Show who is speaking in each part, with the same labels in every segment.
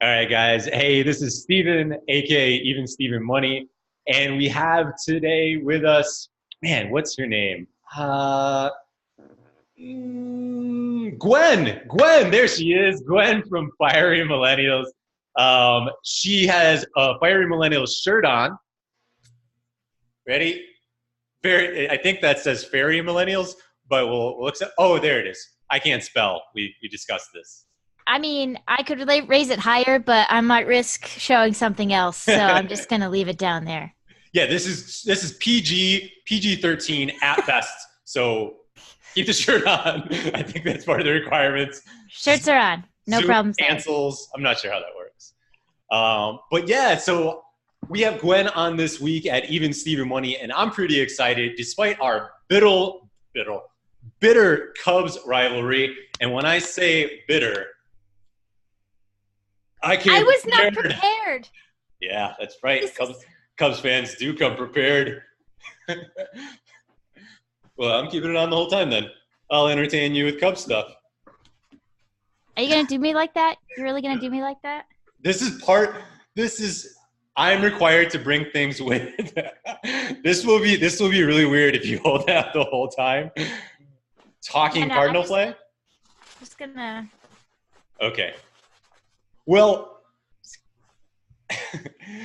Speaker 1: All right, guys. Hey, this is Steven, aka Even Steven Money, and we have today with us, man, what's her name? Gwen. Gwen, there she is. Gwen from Fiery Millennials. She has a Fiery Millennials shirt on. Ready? Very. I think that says Fairy Millennials, but we'll accept. Oh, there it is. I can't spell. We discussed this.
Speaker 2: I mean, I could raise it higher, but I might risk showing something else, so I'm just gonna leave it down there.
Speaker 1: Yeah, this is PG 13 at best. So keep the shirt on. I think that's part of the requirements.
Speaker 2: Shirts are on, no
Speaker 1: Zoom
Speaker 2: problems there.
Speaker 1: cancels. I'm not sure how that works. But yeah, so we have Gwen on this week at Even Steven Money, and I'm pretty excited, despite our bitter Cubs rivalry. And when I say bitter,
Speaker 2: I was not prepared.
Speaker 1: Yeah, that's right. Cubs fans do come prepared. Well, I'm keeping it on the whole time then. I'll entertain you with Cubs stuff.
Speaker 2: Are you going to do me like that? You're really going to do me like that?
Speaker 1: I'm required to bring things with. This will be really weird if you hold that the whole time. Talking Cardinal play?
Speaker 2: Just going to.
Speaker 1: Okay. Well,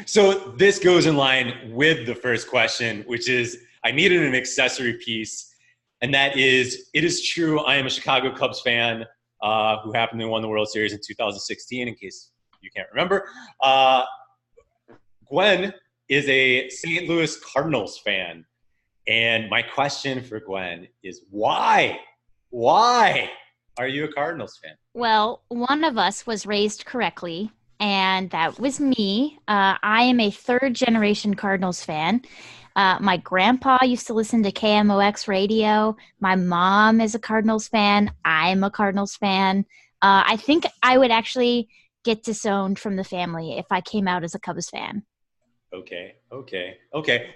Speaker 1: so this goes in line with the first question, which is I needed an accessory piece, and that is, it is true, I am a Chicago Cubs fan who happened to win the World Series in 2016, in case you can't remember. Gwen is a St. Louis Cardinals fan, and my question for Gwen is why? Why are you a Cardinals fan?
Speaker 2: Well, one of us was raised correctly, and that was me. I am a third-generation Cardinals fan. My grandpa used to listen to KMOX radio. My mom is a Cardinals fan. I'm a Cardinals fan. I think I would actually get disowned from the family if I came out as a Cubs fan.
Speaker 1: Okay.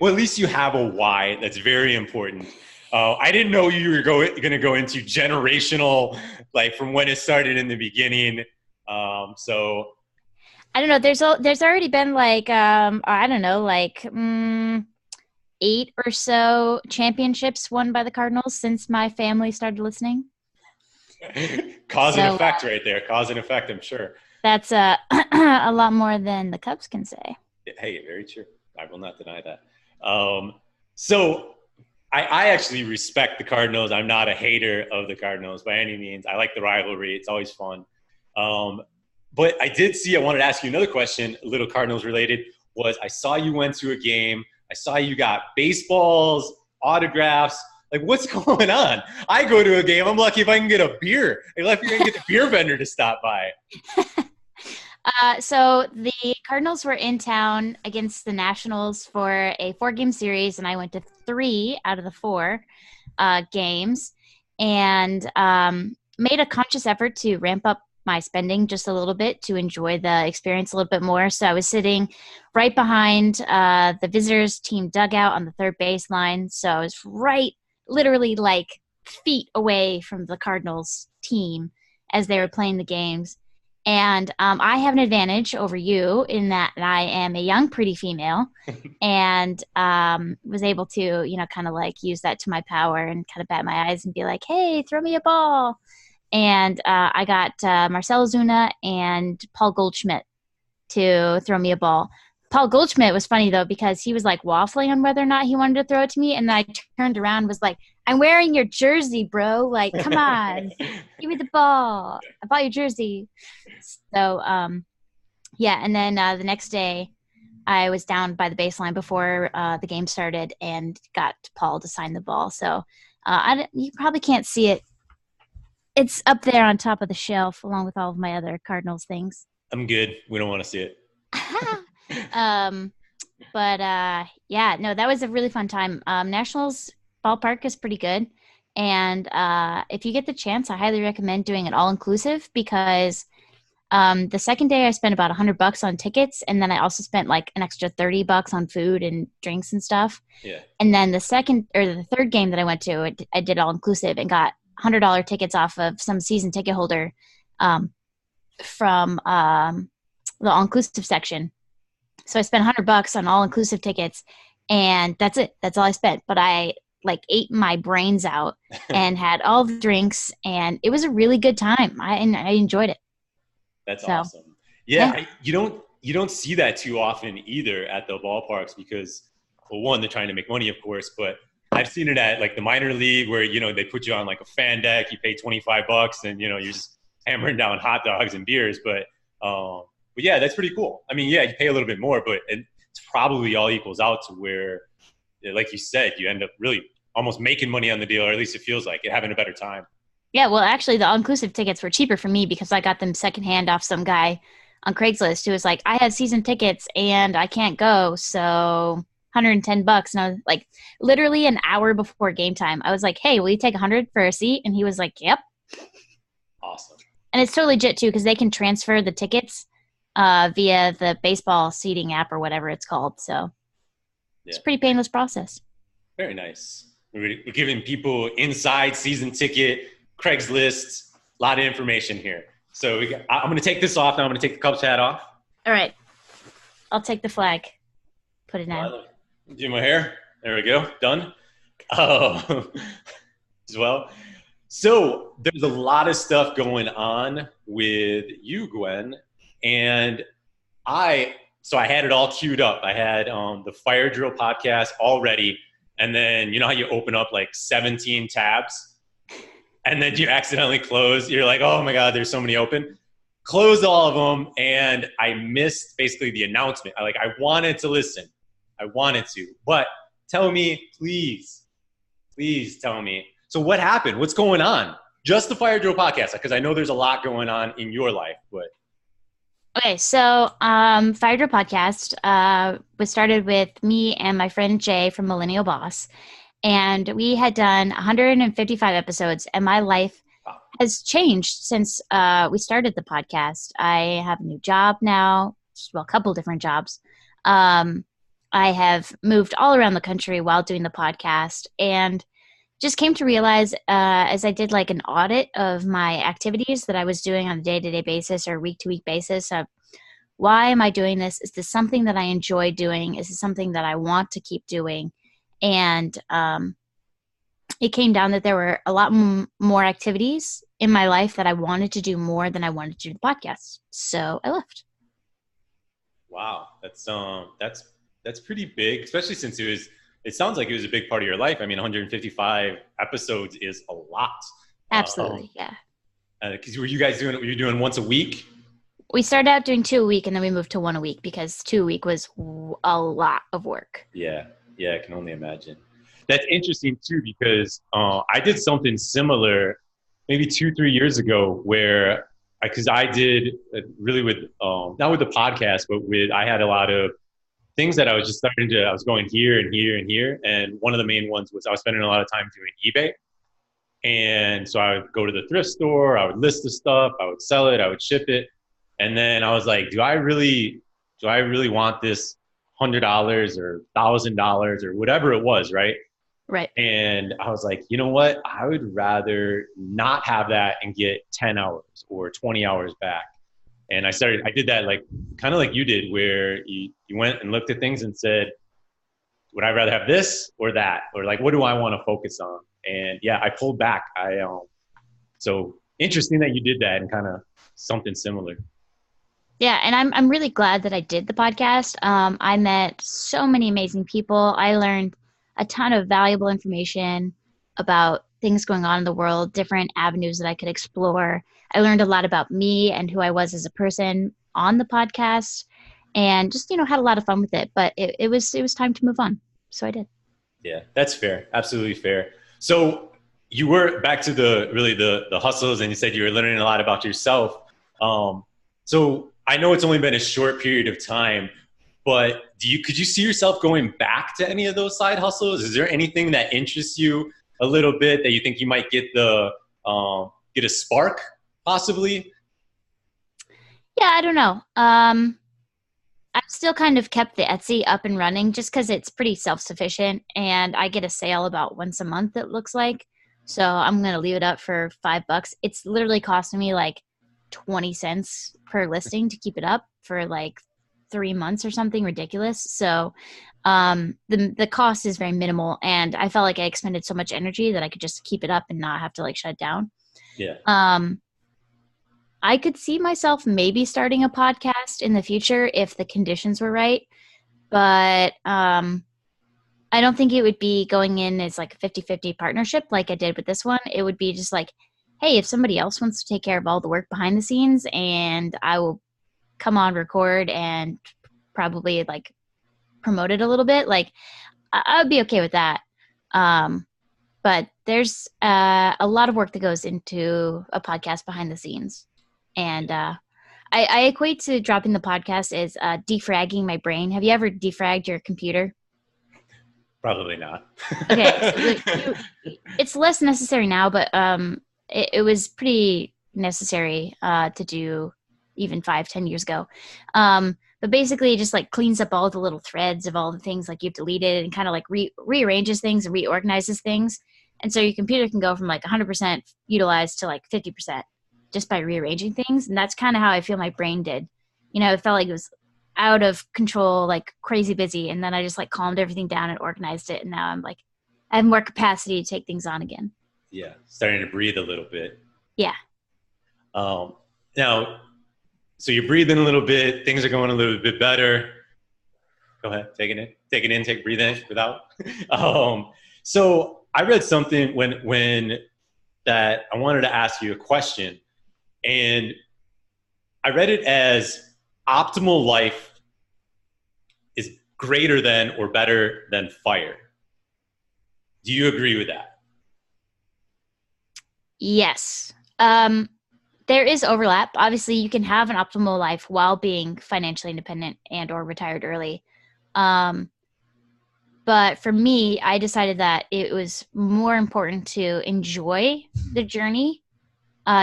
Speaker 1: Well, at least you have a why. That's very important. I didn't know you were going to go into generational, like from when it started in the beginning. So
Speaker 2: I don't know. There's already been like I don't know, like 8 or so championships won by the Cardinals since my family started listening.
Speaker 1: Cause and effect right there. Cause and effect, I'm sure.
Speaker 2: That's a lot more than the Cubs can say.
Speaker 1: Hey, very true. I will not deny that. So I actually respect the Cardinals. I'm not a hater of the Cardinals by any means. I like the rivalry. It's always fun. But I wanted to ask you another question, a little Cardinals related, was I saw you went to a game. I saw you got baseballs, autographs. Like, what's going on? I go to a game. I'm lucky if I can get a beer. If you can get the beer vendor to stop by.
Speaker 2: So the Cardinals were in town against the Nationals for a 4-game series, and I went to 3 out of the 4 games, and made a conscious effort to ramp up my spending just a little bit to enjoy the experience a little bit more. So I was sitting right behind the visitors team dugout on the third baseline. So I was literally like feet away from the Cardinals team as they were playing the games. And I have an advantage over you in that I am a young, pretty female and was able to, kind of like use that to my power and kind of bat my eyes and be like, hey, throw me a ball. And I got Marcell Ozuna and Paul Goldschmidt to throw me a ball. Paul Goldschmidt was funny, though, because he was like waffling on whether or not he wanted to throw it to me. And then I turned around and was like, I'm wearing your jersey, bro. Like, come on, give me the ball. I bought your jersey. So, yeah. And then the next day I was down by the baseline before the game started and got Paul to sign the ball. So you probably can't see it. It's up there on top of the shelf along with all of my other Cardinals things.
Speaker 1: I'm good. We don't want to see it.
Speaker 2: Yeah, no, that was a really fun time. Nationals ballpark is pretty good. And if you get the chance, I highly recommend doing an all-inclusive because the second day I spent about $100 on tickets. And then I also spent like an extra $30 on food and drinks and stuff.
Speaker 1: Yeah.
Speaker 2: And then the third game that I went to, I did all-inclusive and got $100 tickets off of some season ticket holder from the all-inclusive section. So I spent $100 on all-inclusive tickets, and that's it. That's all I spent. But I like ate my brains out and had all the drinks, and it was a really good time. I enjoyed it.
Speaker 1: That's awesome. Yeah. You don't see that too often either at the ballparks because, well, one, they're trying to make money, of course, but I've seen it at like the minor league where, you know, they put you on like a fan deck, you pay $25 and, you know, you're just hammering down hot dogs and beers. But yeah, that's pretty cool. I mean, yeah, you pay a little bit more, but it's probably all equals out to where, like you said, you end up really almost making money on the deal, or at least it feels like it, having a better time.
Speaker 2: Yeah, well, actually, the all-inclusive tickets were cheaper for me because I got them secondhand off some guy on Craigslist who was like, I have season tickets and I can't go, so $110. And I was like, literally an hour before game time, I was like, hey, will you take 100 for a seat? And he was like, yep.
Speaker 1: Awesome.
Speaker 2: And it's totally legit, too, because they can transfer the tickets via the baseball seating app or whatever it's called. So it's a pretty painless process.
Speaker 1: Very nice. We're giving people inside season ticket, Craigslist, a lot of information here. So I'm going to take this off now. I'm going to take the Cubs hat off.
Speaker 2: All right. I'll take the flag. Put it down.
Speaker 1: Do my hair. There we go. Done. Oh, as well. So there's a lot of stuff going on with you, Gwen. And I had it all queued up. I had the Fire Drill podcast all ready. And then you know how you open up like 17 tabs? And then you accidentally close. You're like, oh my God, there's so many open. Closed all of them, and I missed basically the announcement. I wanted to listen. I wanted to. But tell me, please tell me. So what happened? What's going on? Just the Fire Drill podcast, because I know there's a lot going on in your life. But
Speaker 2: okay, so Fire Drill podcast was started with me and my friend Jay from Millennial Boss. And we had done 155 episodes, and my life has changed since we started the podcast. I have a new job now, well, a couple different jobs. I have moved all around the country while doing the podcast, and just came to realize as I did like an audit of my activities that I was doing on a day-to-day basis or week-to-week basis of why am I doing this? Is this something that I enjoy doing? Is this something that I want to keep doing? And it came down that there were a lot more activities in my life that I wanted to do more than I wanted to do the podcast. So I left.
Speaker 1: Wow, that's pretty big, especially since it sounds like it was a big part of your life. I mean, 155 episodes is a lot.
Speaker 2: Absolutely, yeah.
Speaker 1: Because were you doing once a week?
Speaker 2: We started out doing 2 a week, and then we moved to 1 a week because 2 a week was a lot of work.
Speaker 1: Yeah, I can only imagine. That's interesting too, because I did something similar maybe 2-3 years ago where because I did really with not with the podcast, but I had a lot of things that I was just I was going here and here and here. And one of the main ones was I was spending a lot of time doing eBay. And so I would go to the thrift store, I would list the stuff, I would sell it, I would ship it. And then I was like, do I really want this $100 or $1,000 or whatever it was, right?
Speaker 2: Right.
Speaker 1: And I was like, you know what? I would rather not have that and get 10 hours or 20 hours back. And I did that like kind of like you did, where you went and looked at things and said, would I rather have this or that? Or like, what do I want to focus on? And yeah, I pulled back. So interesting that you did that and kind of something similar.
Speaker 2: Yeah, and I'm really glad that I did the podcast. I met so many amazing people. I learned a ton of valuable information about things going on in the world, different avenues that I could explore. I learned a lot about me and who I was as a person on the podcast, and just had a lot of fun with it. But it was time to move on, so I did. Yeah,
Speaker 1: that's fair. Absolutely fair. So you were back to the hustles, and you said you were learning a lot about yourself. So I know it's only been a short period of time, but could you see yourself going back to any of those side hustles? Is there anything that interests you a little bit that you think you might get a spark possibly?
Speaker 2: Yeah, I don't know. I've still kind of kept the Etsy up and running just because it's pretty self-sufficient, and I get a sale about once a month, it looks like. So I'm going to leave it up for $5. It's literally costing me like 20 cents per listing to keep it up for like 3 months or something ridiculous. So the cost is very minimal, and I felt like I expended so much energy that I could just keep it up and not have to like shut it down.
Speaker 1: Yeah.
Speaker 2: I could see myself maybe starting a podcast in the future if the conditions were right, but I don't think it would be going in as like a 50-50 partnership like I did with this one. It would be just like, hey, if somebody else wants to take care of all the work behind the scenes, and I will come on, record, and probably like promote it a little bit, like I would be okay with that. But there's a lot of work that goes into a podcast behind the scenes. And I equate to dropping the podcast as defragging my brain. Have you ever defragged your computer?
Speaker 1: Probably not.
Speaker 2: Okay. So it's less necessary now, but it was pretty necessary to do even 5-10 years ago. But basically it just like cleans up all the little threads of all the things like you've deleted, and kind of like rearranges things and reorganizes things. And so your computer can go from like 100% utilized to like 50% just by rearranging things. And that's kind of how I feel my brain did. You know, it felt like it was out of control, like crazy busy. And then I just like calmed everything down and organized it. And now I'm like, I have more capacity to take things on again.
Speaker 1: Yeah. Starting to breathe a little bit.
Speaker 2: Yeah.
Speaker 1: Now, so you're breathing a little bit. Things are going a little bit better. Go ahead. Take it in, breathe in, breathe out. So I read something when that I wanted to ask you a question, and I read it as optimal life is greater than or better than fire. Do you agree with that?
Speaker 2: Yes. There is overlap. Obviously, you can have an optimal life while being financially independent and or retired early. But for me, I decided that it was more important to enjoy the journey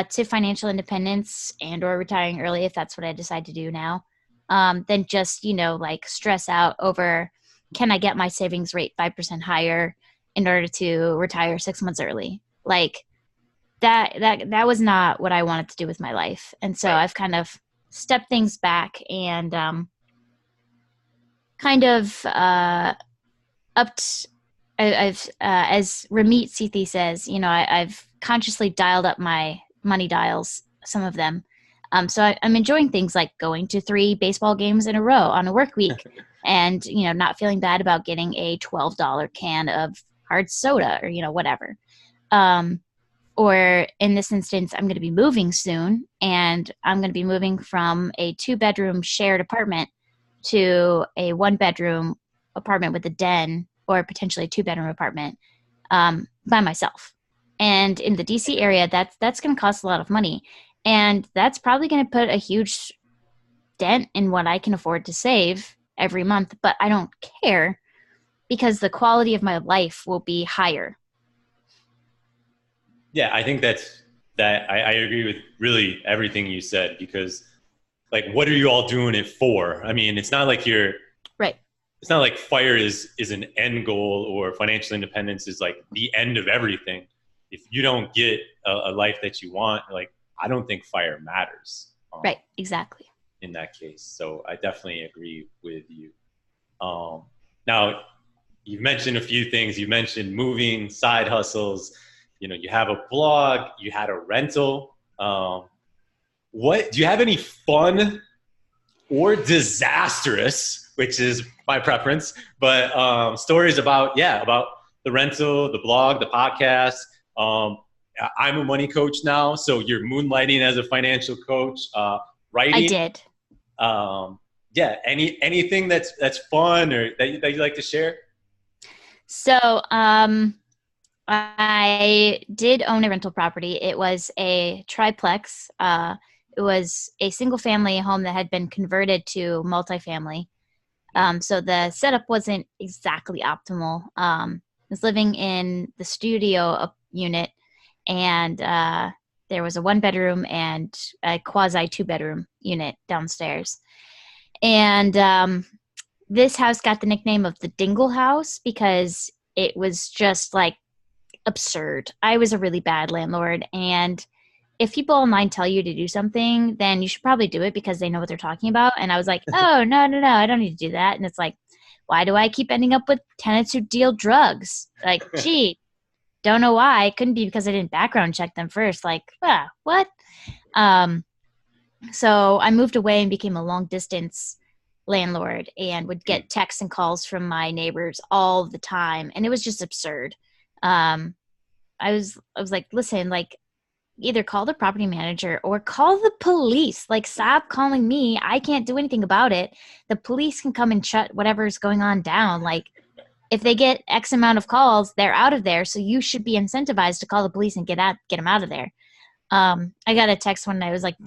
Speaker 2: to financial independence and or retiring early, if that's what I decide to do now, than just, like stress out over, can I get my savings rate 5% higher in order to retire 6 months early? Like that was not what I wanted to do with my life. And so I've kind of stepped things back and kind of upped. I've as Ramit Sethi says, I've consciously dialed up my money dials, some of them. So I'm enjoying things like going to 3 baseball games in a row on a work week and, not feeling bad about getting a $12 can of hard soda or, whatever. Or in this instance, I'm going to be moving soon, and I'm going to be moving from a 2-bedroom shared apartment to a 1-bedroom apartment with a den, or potentially a 2-bedroom apartment by myself. And in the DC area, that's going to cost a lot of money. And that's probably going to put a huge dent in what I can afford to save every month. But I don't care, because the quality of my life will be higher.
Speaker 1: Yeah, I think that I agree with really everything you said, because like, what are you all doing it for? I mean, it's not like
Speaker 2: right.
Speaker 1: It's not like fire is an end goal, or financial independence is like the end of everything. If you don't get a life that you want, like, I don't think fire matters.
Speaker 2: Right, exactly.
Speaker 1: In that case. So I definitely agree with you. Now, you've mentioned a few things. You mentioned moving, side hustles. You have a blog, you had a rental. What do you have any fun or disastrous, which is my preference, but stories about the rental, the blog, the podcast? I'm a money coach now, so you're moonlighting as a financial coach, writing.
Speaker 2: I did.
Speaker 1: Anything that's fun or that you like to share?
Speaker 2: So, I did own a rental property. It was a triplex. It was a single family home that had been converted to multifamily. So the setup wasn't exactly optimal. I was living in the studio unit, and there was a 1-bedroom and a quasi 2-bedroom unit downstairs. And this house got the nickname of the Dingle House because it was just like absurd. I was a really bad landlord, and if people online tell you to do something, then you should probably do it because they know what they're talking about. And I was like, oh, no, I don't need to do that. And it's like, why do I keep ending up with tenants who deal drugs? Like, gee, don't know why. It couldn't be because I didn't background check them first. Like, what? So I moved away and became a long distance landlord and would get texts and calls from my neighbors all the time. And it was just absurd. I was like, listen, like, either call the property manager or call the police. Like, stop calling me. I can't do anything about it. The police can come and shut whatever's going on down. Like, if they get X amount of calls, they're out of there. So you should be incentivized to call the police and get them out of there. I got a text one night. It was like,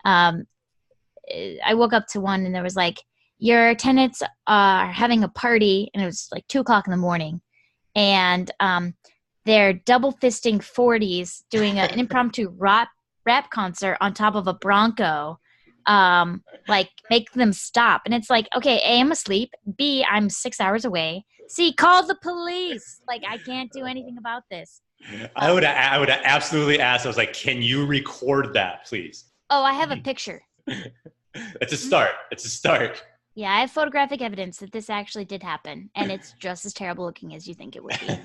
Speaker 2: I woke up to one and there was like, your tenants are having a party, and it was like 2:00 in the morning. And, they're double fisting 40s doing an impromptu rap concert on top of a Bronco. Like, make them stop. And it's like, okay, A, I'm asleep. B, I'm 6 hours away. C, call the police. Like, I can't do anything about this.
Speaker 1: I would absolutely ask. I was like, can you record that, please?
Speaker 2: Oh, I have a picture.
Speaker 1: It's a start. It's a start.
Speaker 2: Yeah, I have photographic evidence that this actually did happen, and it's just as terrible looking as you think it would be.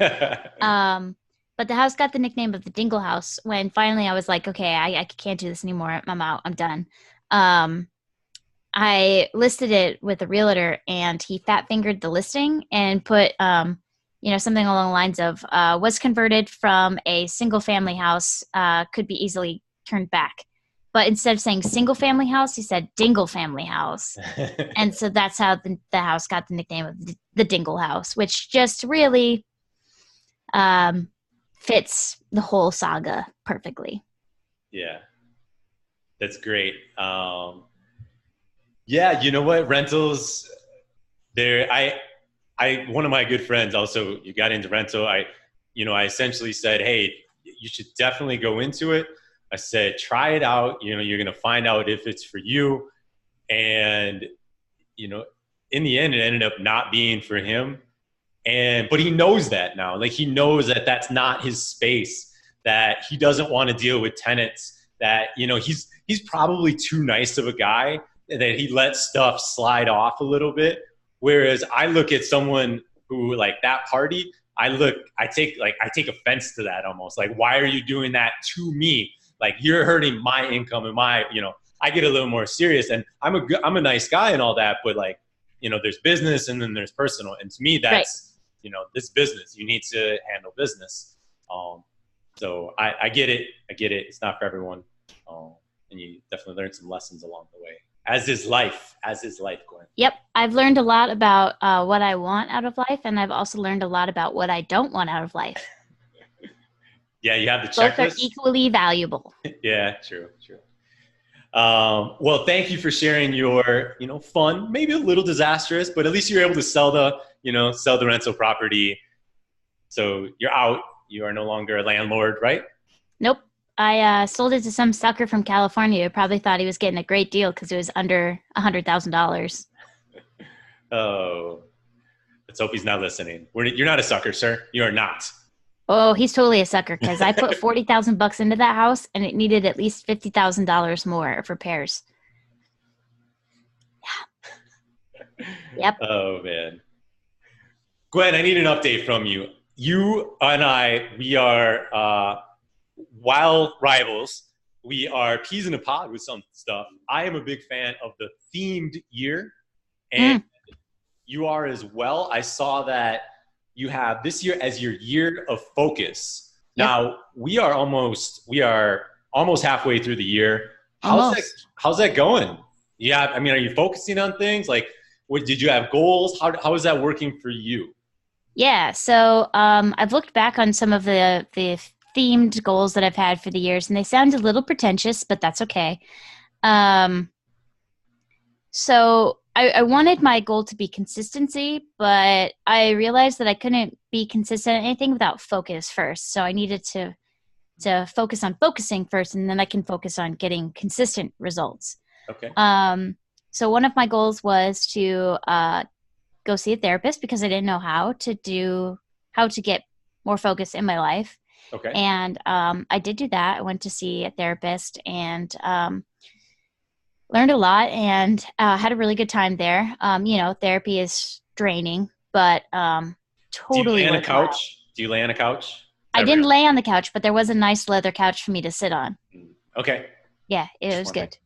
Speaker 2: But the house got the nickname of the Dingle House when finally I was like, okay, I can't do this anymore. I'm out. I'm done. I listed it with a realtor, and he fat fingered the listing and put, something along the lines of, was converted from a single family house, could be easily turned back. But instead of saying single family house, he said Dingle family house. And so that's how the house got the nickname of the Dingle House, which just really fits the whole saga perfectly.
Speaker 1: Yeah, that's great. Yeah, you know what? Rentals, one of my good friends also, you got into rental. I essentially said, hey, you should definitely go into it. I said, try it out. You're going to find out if it's for you. And, in the end, it ended up not being for him. But he knows that now. Like, he knows that that's not his space, that he doesn't want to deal with tenants, that, he's probably too nice of a guy that he lets stuff slide off a little bit. Whereas I look at someone who, like, that party, I take offense to that almost. Like, why are you doing that to me? Like, you're hurting my income and I get a little more serious, and I'm a nice guy and all that, but like, there's business and then there's personal. And to me, that's, right. This business, you need to handle business. So I get it. It's not for everyone. And you definitely learn some lessons along the way, as is life, Gwen.
Speaker 2: Yep. I've learned a lot about what I want out of life. And I've also learned a lot about what I don't want out of life.
Speaker 1: Yeah, you have the checklist.
Speaker 2: Both are equally valuable.
Speaker 1: Yeah, true. Well, thank you for sharing your, fun, maybe a little disastrous, but at least you're able to sell the rental property. So you're out. You are no longer a landlord, right?
Speaker 2: Nope. I sold it to some sucker from California who probably thought he was getting a great deal because it was under $100,000.
Speaker 1: Oh, let's hope he's not listening. You're not a sucker, sir. You are not.
Speaker 2: Oh, he's totally a sucker because I put $40,000 into that house and it needed at least $50,000 more of repairs. Yeah. Yep.
Speaker 1: Oh, man. Gwen, I need an update from you. You and I, we are while rivals. We are peas in a pod with some stuff. I am a big fan of the themed year, and you are as well. I saw that you have this year as your year of focus. Yep. Now we are almost halfway through the year. How's that going? Yeah, I mean, are you focusing on things like? What did you have goals? How is that working for you?
Speaker 2: Yeah, so I've looked back on some of the themed goals that I've had for the years, and they sound a little pretentious, but that's okay. So I wanted my goal to be consistency, but I realized that I couldn't be consistent at anything without focus first. So I needed to focus on focusing first, and then I can focus on getting consistent results.
Speaker 1: Okay.
Speaker 2: So one of my goals was to go see a therapist because I didn't know how to get more focus in my life.
Speaker 1: Okay.
Speaker 2: And I did do that. I went to see a therapist and learned a lot and had a really good time there. Therapy is draining, but
Speaker 1: Do you lay
Speaker 2: totally
Speaker 1: on a
Speaker 2: worthwhile.
Speaker 1: couch? Do you lay on a couch? Is
Speaker 2: I
Speaker 1: that
Speaker 2: didn't
Speaker 1: real?
Speaker 2: lay on the couch, but there was a nice leather couch for me to sit on.
Speaker 1: Okay.
Speaker 2: Yeah, it
Speaker 1: Just
Speaker 2: was
Speaker 1: wondering.
Speaker 2: good.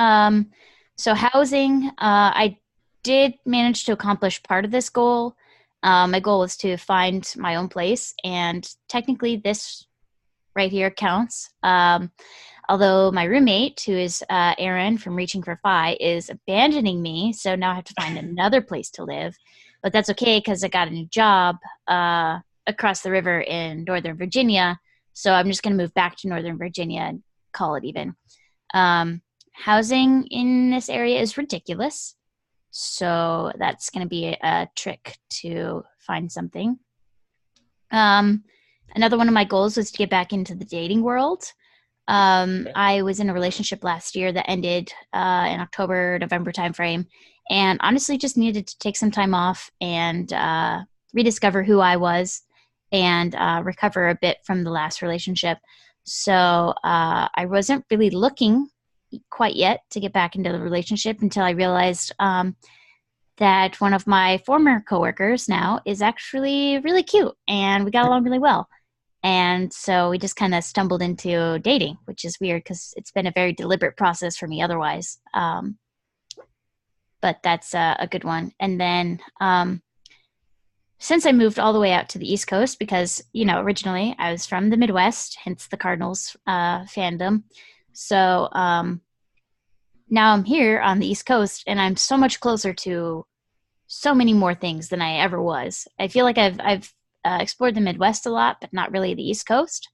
Speaker 2: Um, so housing, I did manage to accomplish part of this goal. My goal was to find my own place, and technically, this right here counts. Although my roommate, who is Aaron from Reaching for Phi, is abandoning me, so now I have to find another place to live. But that's okay because I got a new job across the river in Northern Virginia, so I'm just going to move back to Northern Virginia and call it even. Um, Housing in this area is ridiculous, so that's going to be a trick to find something. Um, Another one of my goals was to get back into the dating world.
Speaker 1: Okay.
Speaker 2: I was in a relationship last year that ended in October, November timeframe, and honestly just needed to take some time off and rediscover who I was and recover a bit from the last relationship. So I wasn't really looking quite yet to get back into the relationship until I realized that one of my former coworkers now is actually really cute and we got along really well. And so we just kind of stumbled into dating, which is weird because it's been a very deliberate process for me otherwise. But that's a good one. And then since I moved all the way out to the East Coast, because, originally I was from the Midwest, hence the Cardinals fandom. So now I'm here on the East Coast and I'm so much closer to so many more things than I ever was. I feel like I've explored the Midwest a lot, but not really the East Coast.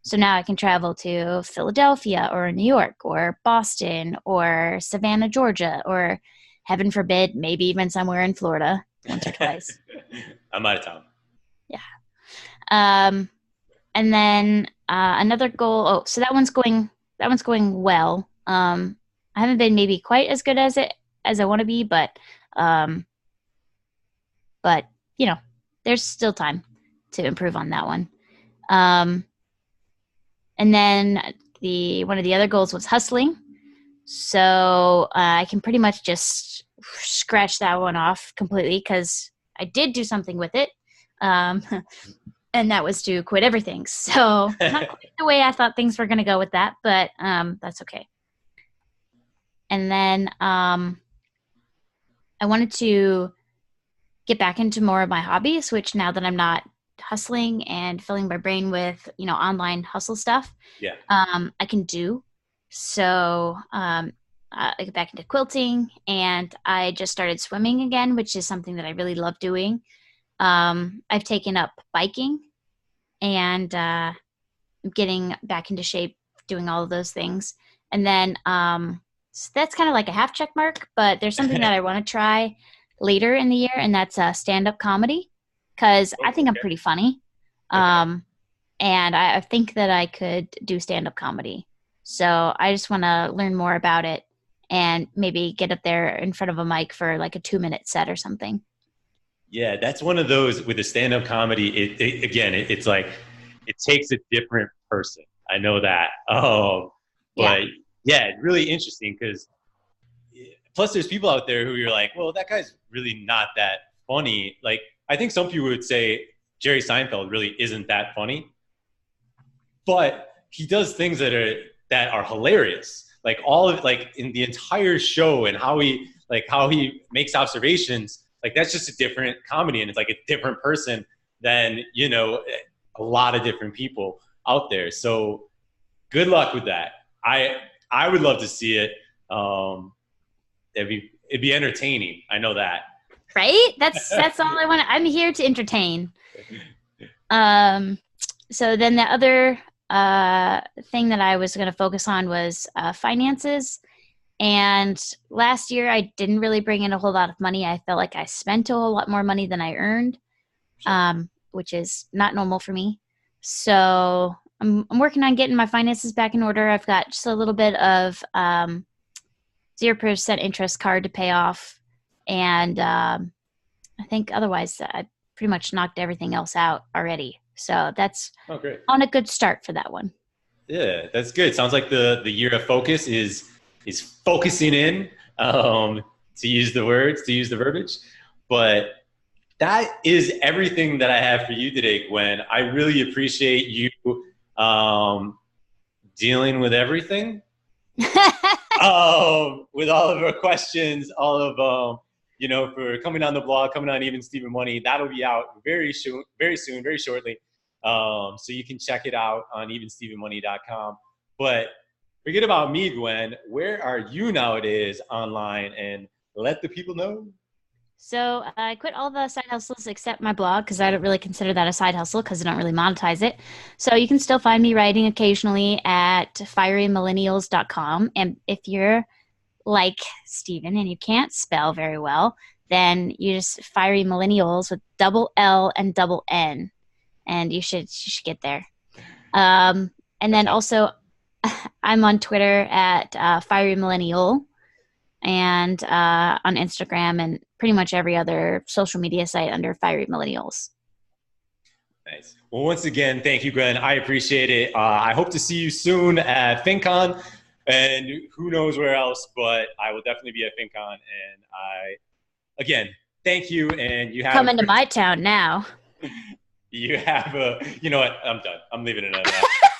Speaker 2: So now I can travel to Philadelphia or New York or Boston or Savannah, Georgia, or heaven forbid, maybe even somewhere in Florida once or twice.
Speaker 1: I'm out of town.
Speaker 2: Yeah. Um, and then another goal. Oh, so that one's going well. I haven't been maybe quite as good as I want to be, um, but you know, there's still time to improve on that one. Um, and then one of the other goals was hustling. So I can pretty much just scratch that one off completely because I did do something with it. Um, and that was to quit everything. So not quite the way I thought things were going to go with that, but that's okay. And then I wanted to get back into more of my hobbies, which now that I'm not hustling and filling my brain with, online hustle stuff,
Speaker 1: Yeah.
Speaker 2: I can do. So I get back into quilting and I just started swimming again, which is something that I really love doing. I've taken up biking and I'm getting back into shape doing all of those things. And then so that's kind of like a half check mark, but there's something that I want to try later in the year, and that's stand-up comedy because I
Speaker 1: Oh,
Speaker 2: think I'm
Speaker 1: okay.
Speaker 2: pretty funny.
Speaker 1: Okay.
Speaker 2: Um, and I think that I could do stand-up comedy. So I just want to learn more about it and maybe get up there in front of a mic for like a 2-minute set or something.
Speaker 1: Yeah, that's one of those with the stand-up comedy. It's like it takes a different person. I know that.
Speaker 2: Yeah,
Speaker 1: But yeah, really interesting because plus there's people out there who you're like, well, that guy's really not that funny. Like I think some people would say Jerry Seinfeld really isn't that funny, but he does things that are hilarious. Like all of like in the entire show and how he makes observations. Like that's just a different comedy, and it's like a different person than a lot of different people out there. So good luck with that. I would love to see it. It'd be entertaining. I know that.
Speaker 2: right. That's all I want. I'm here to entertain. Um, so then the other thing that I was going to focus on was finances. And last year, I didn't really bring in a whole lot of money. I felt like I spent a whole lot more money than I earned,
Speaker 1: Sure.
Speaker 2: which is not normal for me. So I'm working on getting my finances back in order. I've got just a little bit of 0% interest card to pay off. And I think otherwise, I pretty much knocked everything else out already. So that's
Speaker 1: great.
Speaker 2: on a good start for that one.
Speaker 1: Yeah, that's good. Sounds like the year of focus is focusing in, to use the words, to use the verbiage. But that is everything that I have for you today, Gwen. I really appreciate you dealing with everything. With all of our questions, all of for coming on the blog, coming on Even Steven Money. That'll be out very soon, very shortly. So you can check it out on evenstevenmoney.com. But forget about me, Gwen. Where are you nowadays online? And let the people know.
Speaker 2: So I quit all the side hustles except my blog because I don't really consider that a side hustle because I don't really monetize it. So you can still find me writing occasionally at fierymillennials.com. And if you're like Steven and you can't spell very well, then you just Fiery Millennials with double L and double N. And you should get there. And then also I'm on Twitter at Fiery Millennial and on Instagram and pretty much every other social media site under Fiery Millennials.
Speaker 1: Nice. Well, once again, thank you, Gwen. I appreciate it. I hope to see you soon at FinCon and who knows where else, but I will definitely be at FinCon. And again, thank you. And you have
Speaker 2: coming to my town now.
Speaker 1: You have you know what? I'm done. I'm leaving it at that.